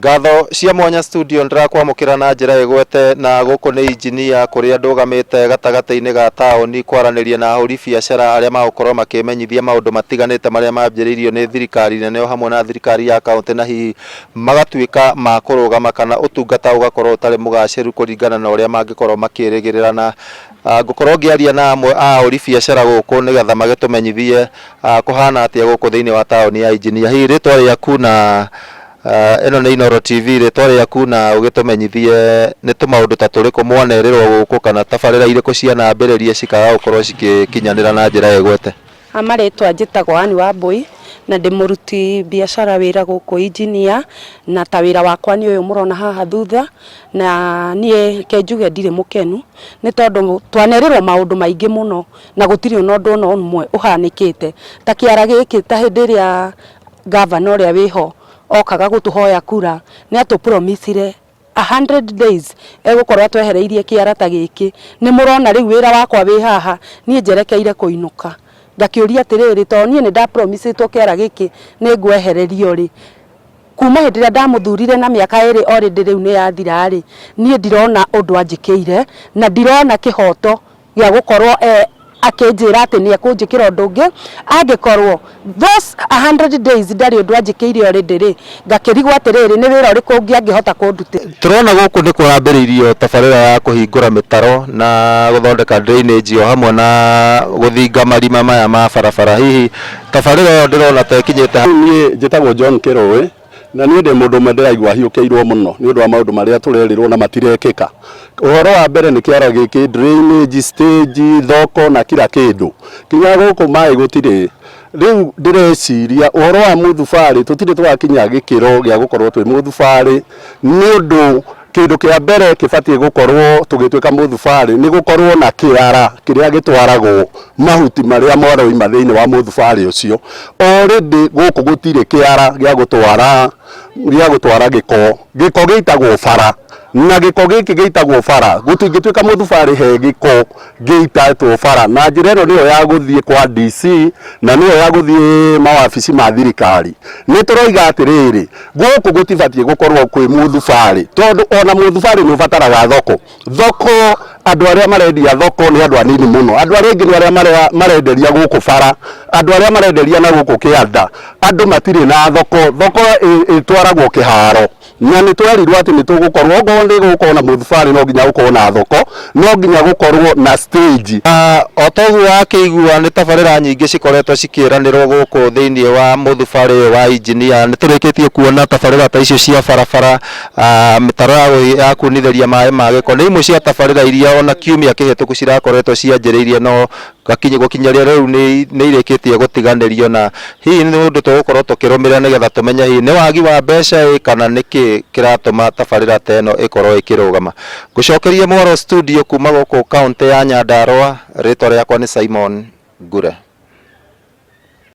Ngatho cia mwanya studio ndirakwamukira na njira igwete na guku ni engineer kuria ndugamite gatagata-ini ga taoni kwaraniria na ahuri biacara aria magukorwo makimenyithia maundu matiganite maria mambiriirio ni thirikari nene hamwe na thirikari ya kaunti na hihi magatuika ma kurugama kana utungata ugakorwo utari mugaciru kuringana na uria mangikorwo makirigirira na ngukorwo ngiaria na amwe ahuri biacara guku nigetha magitumenyithie kuhana atia guku thiini wa taoni ya engineer. Hihi ritwa riaku na eno ni Inooro TV ritwa riaku na ugitumenyithie ni tumaundu ta turiku mwanerirwo guku kana tabarira iriku cia nambiriria cikaga gukorwo cikinyanira na njira igwete. Amaretwa njitagwo Ani Wambui na ndi muruti biacara wira guku engineer na ta wira wakwa ni uyu murona haha thutha na nie kenjuge ndire mukenu ni tondu twanerirwo maundu maingi muno na gutiri undu no umwe uhanikite ta kiara giki ta hindi ria governor ria wiho okaga gutuhoya kura ni atu promisire 100 days egukorwa twehereirie kiara ta giki ni murona riu wira wakwa wi haha nie njerekeire kuinuka ngakiuria atiriri to nie ni nda promise to kiara giki ni ngwehererio ri kuma hindi ria ndamuthurire na miaka iri already riu ni yathira ri nie ndirona undu anjikeire na ndirona kihoto gia gukorwo akenjira ati ni ekunjikira undu ungi angikorwo those 100 days ndari undu anjikiire already ri ngakirigwo atiriri ni wira uriku ungi angihota kundutira. Turona guku ni kurambiriirio tabarira ya kuhingura mitaro na guthondeka drainage o hamwe na guthinga marima maya ma barabara. Hihi tabarira yo ndirona ta ikinyite nie njitagwo John Kirowe na ni ndi mundu ndiraigua hiukiirwo muno ni undu wa maundu maria turerirwo na matirekeka. Uhoro wa mbere ni kiara giki drainage stage thoko na kila kindu kinya guku mai gutire riu ndireciria uhoro wa muthubari tutire twakinya gikiro gia gukorwo twi muthubari ni undu kindu kia mbere kibatie gukorwo tugituika muthubari ni gukorwo na kiara kiria gitwaragwo mahuti maria moroima thiini wa muthubari ucio. Already guku gutire kiara gia gutwara giko giitagwo bara na giko giki giitagwo bara gutingituika muthubari he giko giitatwo bara na njira ino niyo ya guthie kwa DC na niyo ya guthie mawabici ma thirikari. Ni turoiga atiriri guku gutibatie gukorwo kwi muthubari tondu ona muthubari ni ubataraga thoko andu aria marendia thoko ni andu anini muno. Andu aria ingi ni aria marenderia guku bara, andu aria marenderia na guku kianda, andu matire na thoko itwaragwo kiharo na ni twerirwo ati ni tugukorwo ngondi gukorwo na muthubari no nginya gukorwo na thoko no nginya gukorwo na stage. Otogu wa kiigua ni tabarira nyingi cikoretwo cikiranirwo guku thiini wa muthubari wa engineer. Ni turikitie kuona tabarira ta icio cia barabara mitaro ya kunitheria mai ma giko ni imwe cia tabarira iria ona kiumia kihituku cirakoretwo cianjiriirie no gukinyaria riu ni irikitie gutiganirio na hihi ni undu tugukorwo tukirumira nigetha tumenye hihi ni wagi wa mbeca kana niki kiratuma tabarira ta ino ikorwo ikirugama. Ngucokerie Mwaro studio kuma guku kaunti ya Nyandarua. Ritwa riakwa ni Simon Ngure.